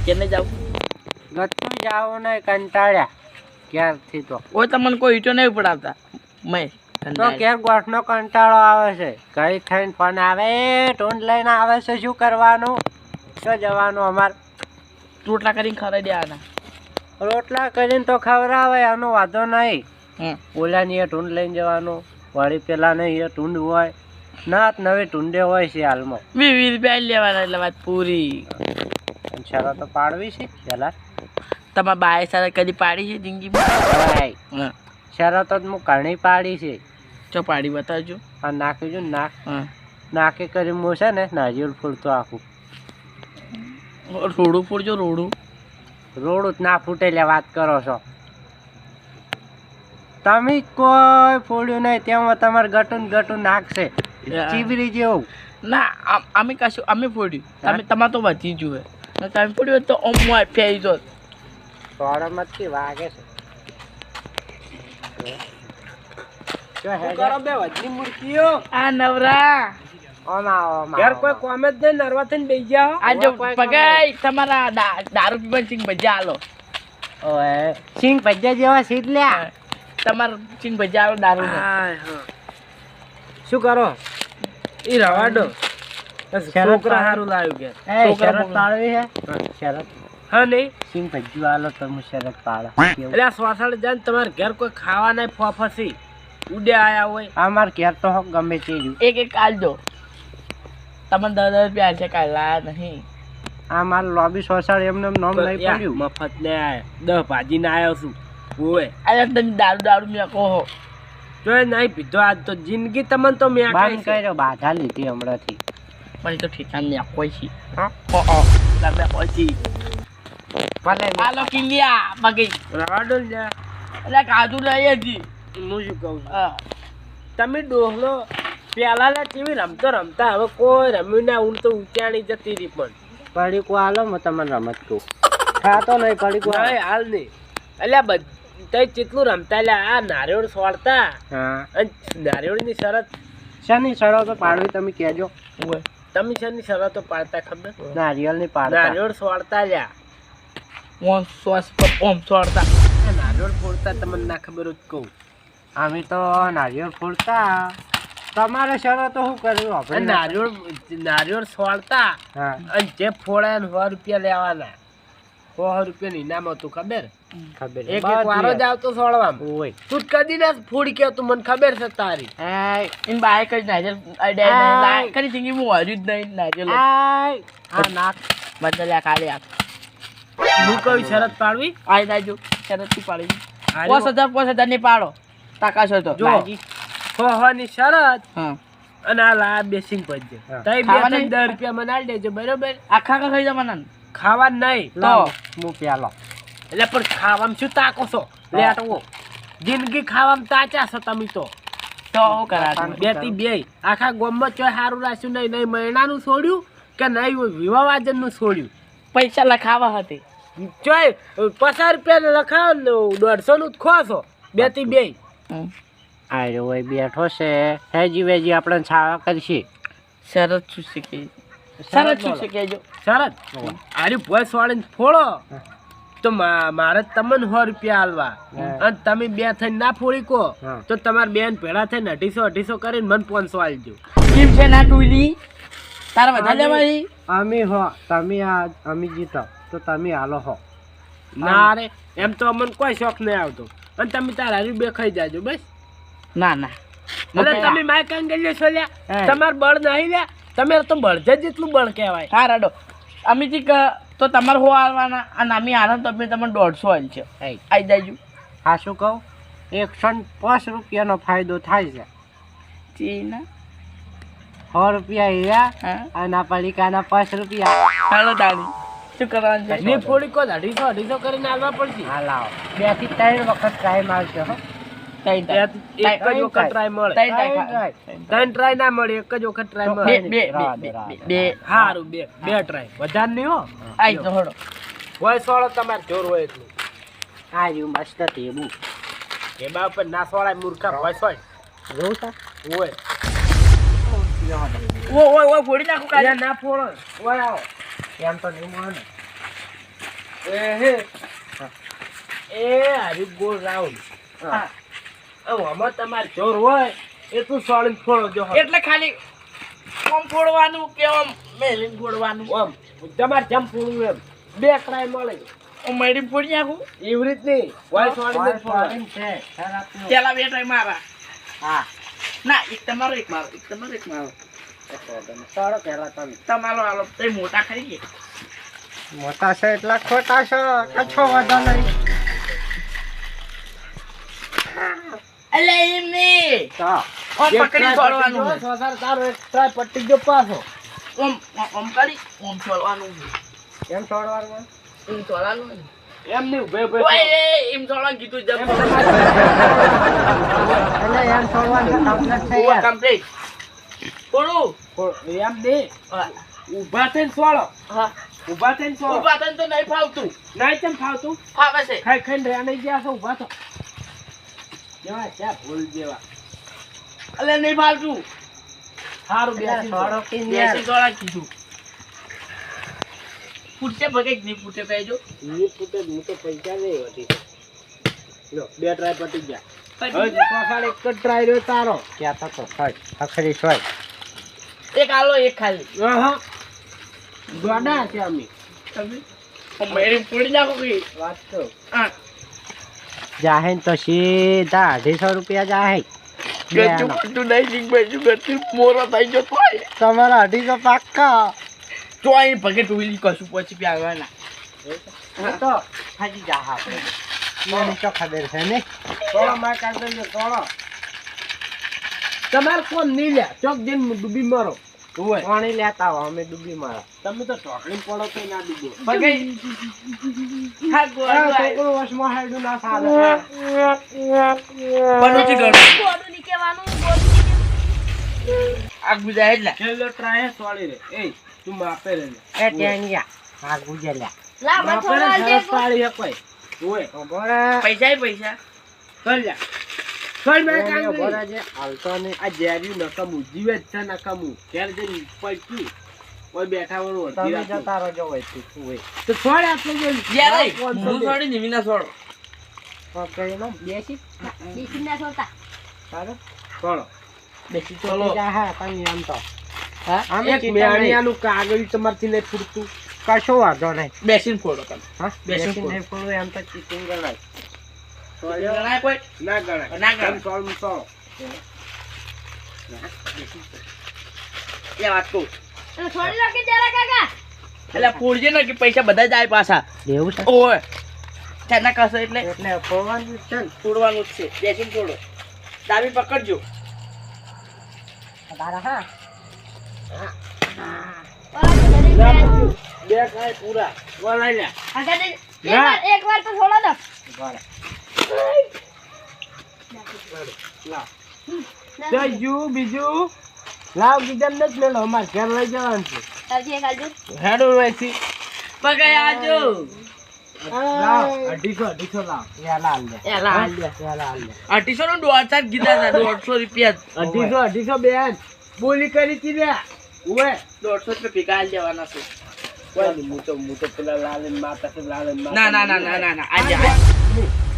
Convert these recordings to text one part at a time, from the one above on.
કેને જાવ ગતું જાવ ને કંટાળ્યા ક્યારથી તો ઓય તમને કોઈ ઈટો નહીં પડાવતા મેં તો ક્યાર ગોઠનો કંટાળો આવે છે ઘડી થઈને ફોન આવે ટૂંડ લઈને આવે છે શું કરવાનું શું જવાનું અમાર રોટલા કરીને ખરાઈ દેવાના રોટલા કરીને તો ખવડાવે આનો વાંધો નહીં હમ ઓલાની એ ટૂંડ લઈને જવાનું વળી પેલા નહીં એ ટૂંડ હોય ના નવી ટૂંડે હોય છે હાલમાં 20 રૂપિયા લેવાના એટલે વાત પૂરી શરતો પાડવી છે પેલા તમારા બાએ સાથે કદી પાડી છે જિંદગીમાં હા શરતો જ હું ઘણી પાડી છે ચો પાડી બતાવજો આ નાખ્યું છું નાક હા નાકે કરી હું છે ને નારિયેળ ફૂટતો આખું રોડું ફૂટજો રોડું રોડ જ ના ફૂટે એટલે વાત કરો છો તમે કોઈ ફોડ્યું નહીં તેમાં તમારે ગટું ને ગટું નાખશે ચીબરી જેવું ના અમે કશું અમે ફોડ્યું તમે તમારે તો વધી જુએ તમે ફોડ્યું તો ઓમ ફેરી જો સોળમાંથી વાગે છે બે વજની મૂર્તિઓ આ નવરા ઘેર કોઈ કોમે જ નહીં નરવા થઈને બેસી જાઓ આ જો પગાઈ તમારા દારૂ પીવા સિંગ ભજીયા આલો ઓએ સિંગ ભજીયા જેવા સીટ લ્યા તમાર સિંગ ભજીયા આલો દારૂ શું કરો ઈ રવાડો છોકરા હારું લાવ્યું કે શરત પાડવી છે શરત હા નહીં સિંગ ભજીયા આલો તમે શરત પાડો એટલે સોસાડ જાય તમારે ઘેર કોઈ ખાવા નહીં ફોફસી ઉડે આયા હોય અમાર ઘેર તો ગમે તે એક આલજો તમને 10 રૂપિયા છે કાંઈ લાયા નહીં આ મારું લોબી સોસાડ એમને નામ નહીં પડ્યું મફત ને આયા 10 ભાજી ને આવ્યો છું ઓય અરે તમે દારૂ મેં કહો જોઈ નહીં પીધો આજ તો જિંદગી તમને તો મેં બંધ કર્યો બાધા લીધી હમણાંથી પણ તો ઠીકાન ને કોઈ છે હા તમે પછી ભલે આલો કિલિયા બગી રવાડો ને એટલે કાજુ લઈ હતી હું શું કહું છું તમે ડોહલો પેલા કેવી રમતા હવે કોઈ રમ્યું ના ઊંડ તો ઊંચાણી જતી રહી પણ પડીકો હાલો હું તમને રમત કહું ખાતો નહીં પડીકો હાલ નહીં એટલે તે કેટલું રમતા એટલે આ નારિયેળ સોળતા અને નારિયેળની શરત શાની શરતો પાડવી તમે કહેજો તમે શાની શરતો પાડતા ખબર નારિયેળની પાડતા નારિયેળ સોળતા લ્યા ઓમ સોસ પર ઓમ સોળતા નારિયેળ ફોડતા તમને ના ખબર જ કહું અમે તો નારિયેળ ફોડતા તમારે શરતો શું કર્યું આપણે નારિયેળ સોળતા અને જે ફોડે 100 રૂપિયા લેવાના 100 રૂપિયાનું ઇનામ હતું ખબર એક વારો જ આવતો સોળવામાં તું કદી ના ફૂડ કે તું મને ખબર છે તારી ઇન બાય કરી નારિયેળ કરી જિંદગી હું હર્યું જ નહીં નારિયેળ આ નાક બદલ્યા ખાલી આ હું કઈ શરત પાડવી આઈ દાજો શરત થી પાડી 5000 ની પાડો તાકા છો તો જો 100 ની શરત હા અને આ લા બેસિંગ પડજે તઈ 10 રૂપિયા મને આલ દેજો બરોબર આખા ખાઈ જવાના ખાવા નહીં તો હું પ્યાલો એટલે પણ ખાવામાં શું તાકો છો લેટવો જિંદગી ખાવામાં તાચા છો તમે તો કરા બેથી બે આખા ગામમાં ચોય સારું રાખ્યું નહીં મહિનાનું છોડ્યું કે નહીં વિવાહવાજનનું છોડ્યું પૈસા લખાવા હતી ચોય 50 રૂપિયા લખાવો ને 150 નું જ ખો છો બેથી બે આરે હોય બેઠો છે હેજી વેજી આપણે છાવા કરશે શરત શું શીખે શરત શું શીખે જો શરત આરી ભોય સોળીને ફોડો તો મારે તમને 100 રૂપિયા આલવા અને તમે બે થઈને ના ફોડી કો તો તમારે બેન ભેળા થઈને 250 કરીને મને 500 આલજો કેમ છે ના ટુલી તારા બધા લેવાય અમે હો તમે આ અમે જીતો તો તમે હાલો હો ના રે એમ તો અમને કોઈ શોખ નહીં આવતો અને તમે તારા હારી બે ખાઈ જાજો બસ ના ના અને તમે માય કાંગલ્યો છો લ્યા તમાર બળ નહીં લ્યા તમે તો બળજે જેટલું બળ કહેવાય હા રાડો અમીથી તો તમારે હો આવવાના અને અમે આનંદ તમે તમને 150 આલ છે આઈ જાજો હા શું કહું 105 રૂપિયાનો ફાયદો થાય છે ચીના 100 રૂપિયા હીરા અને પડીકાના 5 રૂપિયા હાલો દાડી શું કરવાનું છે ને ફોડી કો 250 કરીને આલવા પડશે હા લાવો 2 થી 3 વખત ટ્રાય મારજો હો એક જ વખત ટ્રાય મળે 3 ટ્રાય ના મળે એક જ વખત ટ્રાય મળે બે હારું બે ટ્રાય વધારે નહીં હો આઈ તો હડો હોય સોળો તમારે જોર હોય એટલું આ રહ્યું મસ્ત ટેબુ એમાં ઉપર ના સોળાય મૂર્ખા હોય સોળ જોઉં તા હોય ઓ ફોડી નાખું કાલે ના ફોડો ઓય આવો એમ તો નહીં મળે ને હારી ગોળ રાઉન્ડ હા. આમાં તમારે જોર હોય એ તું સોળીને ફોડો જો એટલે ખાલી ઓમ ફોડવાનું કે ઓમ મેલીને ફોડવાનું આમ તમારે જેમ ફોડવું એમ બે ટ્રાય મળે હું મેડી ફોડી નાખું એવી રીત નહીં હોય સોળીને જ ફોડવાનું. પેલા બે ટ્રાય મારા હા ના એક તમારો એક મારો એક તમારો એક મારો સોળો પહેલા તમે તમારો આલો તે મોટા ખરી ગયા મોટા છે એટલા ખોટા છે કચ્છો વાંધો નહીં એટલે એમ નહીં ઓમ પકડી છોડવાનું તારો એક ટ્રાય પટ્ટી ગયો પાછો ઓમ ઓમ કરી ઓમ છોડવાનું એમ છોડવાનું એમ છોડવાનું એમ નહીં ઉભે ઉભે ઓય એમ છોડવાનું કીધું જમ એટલે એમ છોડવાનું કમ્પ્લીટ થોડું એમ નહીં ઊભા થઈને છોડો હા ઊભા થઈને છોડો ઉભા થઈને તો નહીં ફાવતું નહીં કેમ ફાવતું ફાવે છે ખાઈ ખાઈને રહ્યા નહીં ગયા છો ઊભા તો જેવા છે ભૂલ જેવા એટલે નહીં ફાવતું સારું બેસી છોડો બેસી છોડા કીધું ફૂટશે ભગે કે નહીં ફૂટે કહેજો નહીં ફૂટે હું તો પૈસા નહીં હતી લો બે ટ્રાય પટી ગયા પછી હવે પાછળ એક જ ટ્રાય રહ્યો તારો ક્યાં થતો હોય અખરી હોય એક આલો એક ખાલી દોડા છે અમે તમે મેરી ફોડી નાખો કે વાત તો હા જાહે તો સીધા 250 રૂપિયા જાહે ગચ્ચું પટ્ટું નહીં જીક બાજુ ગચ્ચું મોરો થઈ ગયો તોય તમારા 250 પાક્કા તો અહીં ભગે ટુલી કશું પછી પ્યાગવાના તો હાજી જા હા મને તો ખબર છે ને થોડો માર કાઢ દે થોડો તમાર કોણ નહીં લે ચોક દિન ડૂબી મારો ઓય પાણી લેતા આવો અમે ડૂબી મારો તમે તો ઢોકળી પડો તો ના ડૂબો ભગે હા ગોળ છોકરો વશમાં હેડું ના સાલે બનોતી ગણ ગોડું ની કહેવાનું ગોડું ની આ ગુજા એટલે છેલ્લો ટ્રાય સોળી રે એ તું માપે રે એ ટેંગિયા આ ગુજેલ્યા લા મને થોડો આલજે પાડી હકોય ઓય બોરા પૈસા પૈસા કર લે કર મે કાંગ બોરા જે હાલતો ને આ જેરી નકમું જીવે જ છે નકમું ઘેર જઈને પડ્યું ઓય બેઠા વળો અડધી તમે રાત જતા રહો જો હોય તું હોય તો છોડ આપો જો યાર હું થોડી નિમિના છોડો પકડીનો બેસી બેસી ના સોતા તારો છોડો બેસી ચલો ચલો જા હા તમે આમ તો હા આમે એક ચિંતા નહીં. મેણિયાનું કાગળ તમારથી નહીં ફૂટતું કશો વાંધો નહીં બેસીને ફોડો તમે હા બેસી બેસી બોલ. નહીં પડવું એમ તો ચીટિંગ ગણાય ગણાય કોઈ ના ગણાય ના ગણાય. તમે છોડ મૂકો એ વાત કહું એટલે છોડી રાખી જરા કાકા એટલે ફોડજે ને કે પૈસા બધા જાય પાછા એવું છે ઓય ચાના કસો એટલે એટલે ફોવાનું છે ને ફોડવાનું જ છે બેસીને ફોડો દાબી પકડજો તારા હા બે કાય પૂરા બોલાઈ લે એક વાર તો છોડો દો બોરા જયજુ બીજું લાવ બીજા નથી મેળો અમારે ઘેર લઈ જવાનું છે હજી એક આલજો હેડું વૈસી પગાય આજો લાવ 250 લાવ વેલા હાલ દે એલા હાલ દે. વેલા હાલ દે 800 નો દોઢ ચાર કીધા હતા 150 રૂપિયા 250 બેન બોલી કરી હતી રે ઓએ 150 રૂપિયા ભેગા હાલ જવાના છે હું તો પેલા લાલન માતા છે લાલન ના ના ના ના ના ના આજે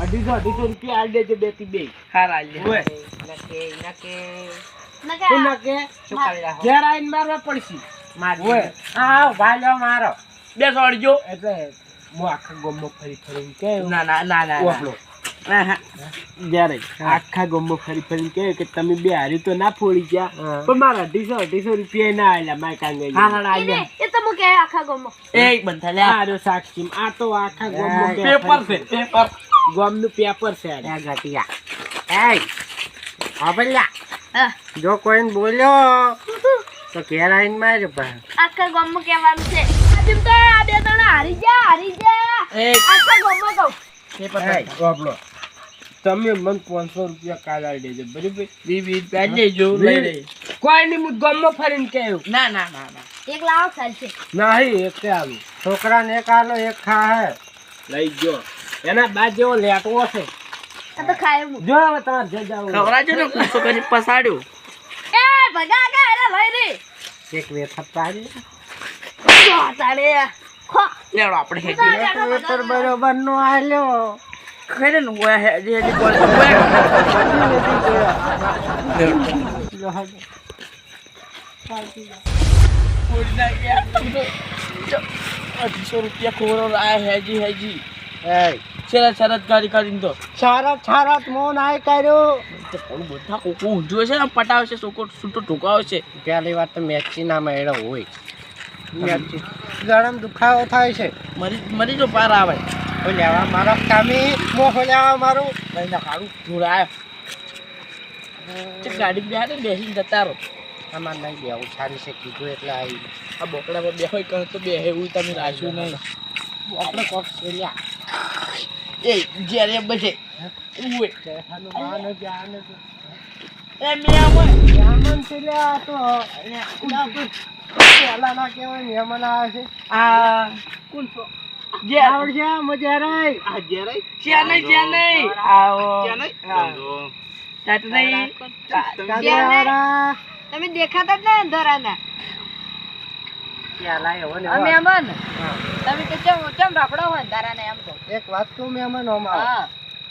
250 રૂપિયા આલ દેજો બેટી બે હાર હાલ દે ઓએ નકે નકે નકા શું નાખે શું કરી રાખો ઘેર આવીને મારવા પડશે માર ઓય. હા ભાઈ મારો બે સોડજો એટલે હું આખા ગામમાં ફરી ફરીને કહ્યું ના ના ના ના ઓપડો ના હા જ્યારે આખા ગામમાં ફરી ફરીને કહ્યું કે તમે બે હારી તો ના ફોડી ગયા હા. પણ મારા 250 રૂપિયા ના આલ્યા માય કાંગે હા હા હાલ દે એ તો હું કે આખા ગમો એ બંધા લે આ રહ્યો સાક્ષી આ તો આખા ગામમાં બે પેપર છે ફરી પેપર ગામનું પેપર છે આ. એ ગટિયા એય અબલ્યા હા જો કોઈને બોલ્યો તો ઘેર આવીને માર્યો ભાઈ આખા ગમો કહેવાનું છે આજે તો આ બે જણા હારી જા એ આખા ગમો કહું પેપર એય. ઓપડો તમે મને 500 રૂપિયા કાલ આલી દેજો બરાબર બીબી પેન લેજો લઈ લે કોઈ નહીં હું ગામમાં ફરીને કહ્યું ના ના ના ના એક લાવો ચાલશે નહીં એક આવું છોકરાને એક આલો એક ખા લઈ ગયો એના બાદ જેવો લેટવો છે આ તો ખાય હું જો હવે તમારે જે જાવું ખવરાજો ને કુસો કરી પસાડ્યો એ ભગા કા અરે લઈ રે એક વેફર પાડી જો તારે લેવડો આપણે હેજી પેપર બરોબર નો આલ્યો ખરે ને હોય હેજી હેજી બોલ હોય ₹250 ખોરો આ હેજી હેજી શરત ગાડી કરીને તો છારત મો નાય કર્યો બધા કોકો ઊંધું છે ને પટાવશે છૂટો ઢોકાવશે પહેલી વાત તો મેચી ના મેળો હોય મેચી ગરમ દુખાવો થાય છે મરી જો પાર આવે કોઈ લેવા મારો કામી મોહ લેવા મારું લઈ ના સારું જોડાય ગાડી બેસીને જતા રહો અમાર નહીં બેવું સારી છે કીધું એટલે આવી આ બોકડા પર બેહોય કર તો બે એવું તમે રાખ્યું નહીં આપણે કોક છેલ્યા એ જ્યારે બચે ઉવે હનુમાન જાન એ મિયામો મહેમાન છેલ્યા તો પેલા ના કેવાય મહેમાન આવે છે આ કોણ છો જે આવડશે મજા રહી આ જે રહી ચેન્નઈ આવો ચેન્નઈ ટાટ નહીં તમે દેખાતા જ નહીં અંધારાના પેલા એવો ને અમે મહેમાન તમે કે ચમ રાખડો હોય અંધારાને એમ તો એક વાત કહું મહેમાન અમારો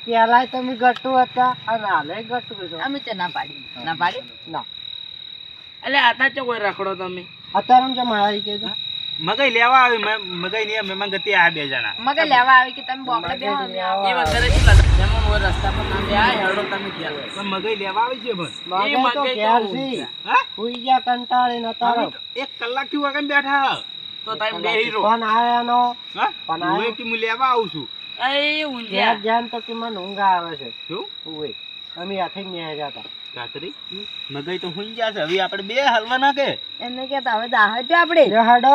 પેલા તમે ગટ્ટુ હતા અને હાલે ગટ્ટુ છો અમે તો ના પાડી ના એટલે આતા ચો કોઈ રાખડો તમે અત્યારે જે મારી કે મગઈ લેવા આવી મગઈ ની મહેમાન ગતિ આ બે જણા મગે લેવા આવી કે તમે બોકડે બે એ વગર શું લાગે મહેમાન હોય રસ્તા પર ના બે આ હેડો તમે ગયા પણ મગઈ લેવા આવી છે પણ માગે તો મગઈ તો ઘેર છે હા હુઈ ગયા કંટાળે ન તારો 1 કલાક થી વાગન બેઠા તો તમે બે હીરો ફોન આયાનો હા પણ હું એક હું લેવા આવું છું એ ઘેર ઊંઝા જાન તો કે મને ઊંઘ આવે છે શું હુઈ અમે હાથે ન્યા જતા કાતરી મગઈ તો હુઈ ગયા છે હવે આપણે બે હલવા ના કે એમને કહેતા હવે દાહ જો આપણે હાડો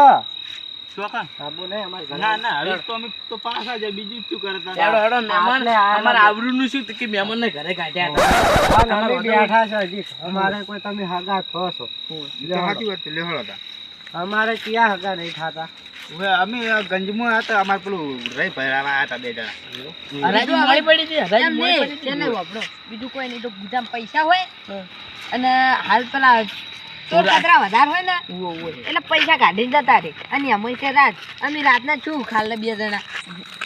ચોકા સાબુ ને અમાર ના ના હવે તો અમે તો પાછા જાય બીજું શું કરતા હેડો હેડો મહેમાન આટલે આ અમાર આવરૂનું શું કે મહેમાન ને ઘરે કાઢ્યા હતા અમે બેઠા છે હજી અમારે કોઈ તમે હગા થો છો સાચી વાત લેહળો હતા અમારે ક્યાં હગા નહીં થાતા હવે અમે ગંજમાં હતા અમાર પેલું રહી ભરાવા હતા બે જણા હરાજી મળી પડી હતી હરાજી એમ મળી નહીં પડી તેને વાપરો બીજું કોઈ નહીં તો ગુજામ પૈસા હોય અને હાલ પેલા ચોર કતરા વધારે હોય ને એટલે પૈસા કાઢીને જતા રે અને અમે છે રાત અમે રાતના છું ખાલે બે જણા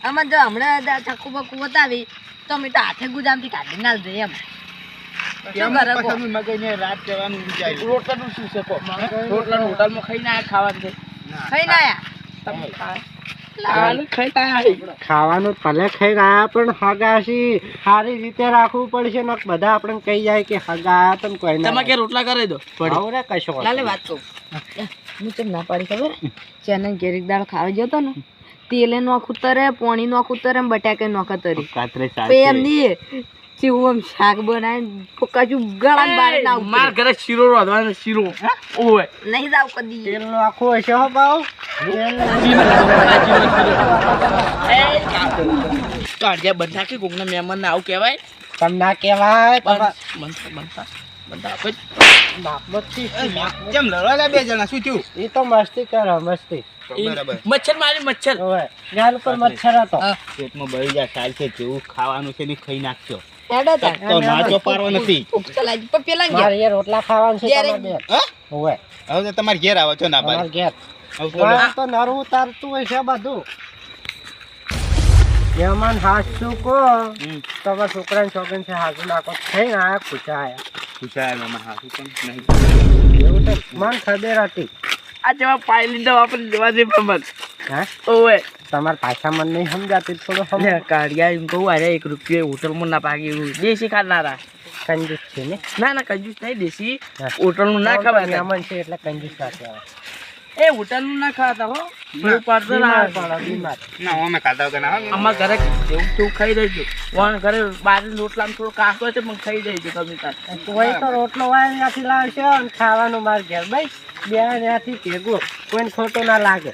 અમે જો હમણાં છક્કુ બક્કુ બતાવી તો અમે તો હાથે ગુજામથી કાઢીને ના જઈએ એમ શું કરે કહો? મગઈને રાત જવાનું વિચાર્યું રોટલાનું શું છે કહો રોટલાનું હોટલમાં ખાઈને આયા ખાવાનું છે ખાઈને આયા તમે ખાવાનું ખાઈને આયા ખાવાનું ભલે ખાઈ રહ્યા પણ હગાશી સારી રીતે રાખવું પડશે ને બધા આપણે કહી જાય કે હગા આયા તો કોઈ ના તમે કે રોટલા કરી દો આવરે કશો વાંધો લાલે વાત કહું હું ચમ ના પાડી ખબર ચેનલ ગેરીક દાળ ખાવા જતો ને તેલે નોખું તરે પોણી નોખું તરે બટાકે નોખા તરી કાતરે પછી એમ નહીં ચીવું આમ શાક બનાવીને ફોકાચું ગળાને બારે ના ઉતરે. માર ઘરે શીરો રાંધવાનો શીરો ઓય નહીં જાવ કદી તેલ નો આખો હશે હો બાવ કાઢ્યા બધા કે કોકના મહેમાન આવું કહેવાય તમ ના કહેવાય બનતા બનતા બનતા બાપમતી કેમ લડવા બે જણા શું થયું એ તો મસ્તી કરો મસ્તી બરાબર મચ્છર મારી મચ્છર ઓય ગાલ પર મચ્છર હતો પેટમાં બળી જાય સાલ છે જેવું ખાવાનું છે ને ખાઈ નાખજો હેડો તા તો નાચો પારવો નથી ચલા પેલા મારે એ રોટલા ખાવાનું છે ઘેરે. તમારે બે હા ઓય હવે તો તમારે ઘેર આવો છો ના તમારે પાડી ઘેર હવે તો વાહ, તો નરવું તારતું હોય છે બધું મહેમાન હાસું કો તમારા છોકરાને છોકરીને છે હાસુ નાખો થઈને આયા પૂછા આયા પૂછાય એમાં હાથું પણ નહીં એવું તો મન ખબર હતી આ જેવા પાયલી દવા વાપરી દેવા દે મત હે ઓય તમારા પાછા મન નહીં સમજાતી થોડું સમજ કાઢ્યા એમ કહું અરે ₹1 હોટલમાં ના પાકી દેશી ખાનારા કંજૂસ છે ને ના ના કંજૂસ નહીં દેશી હા. હોટલનું ના ખવાય મહેમાન છે એટલે કંજૂસ સાથે આવે એ હોટલનું ના ખાતા હો એવું પાર્સલ બીમાર આવે પડો બીમાર ના અમે ખાતા વગર ના આવે. અમારા ઘરે જેવું તેવું ખાઈ રહીશું વણ ઘરે બહાર રોટલામાં થોડો કાકો છે પણ ખાઈ રહીશું તમે તાર કોઈ તો રોટલો વાય ત્યાંથી લાવશે અને ખાવાનું માર ઘેર ભાઈ બે ત્યાંથી ભેગું કોઈને ખોટું ના લાગે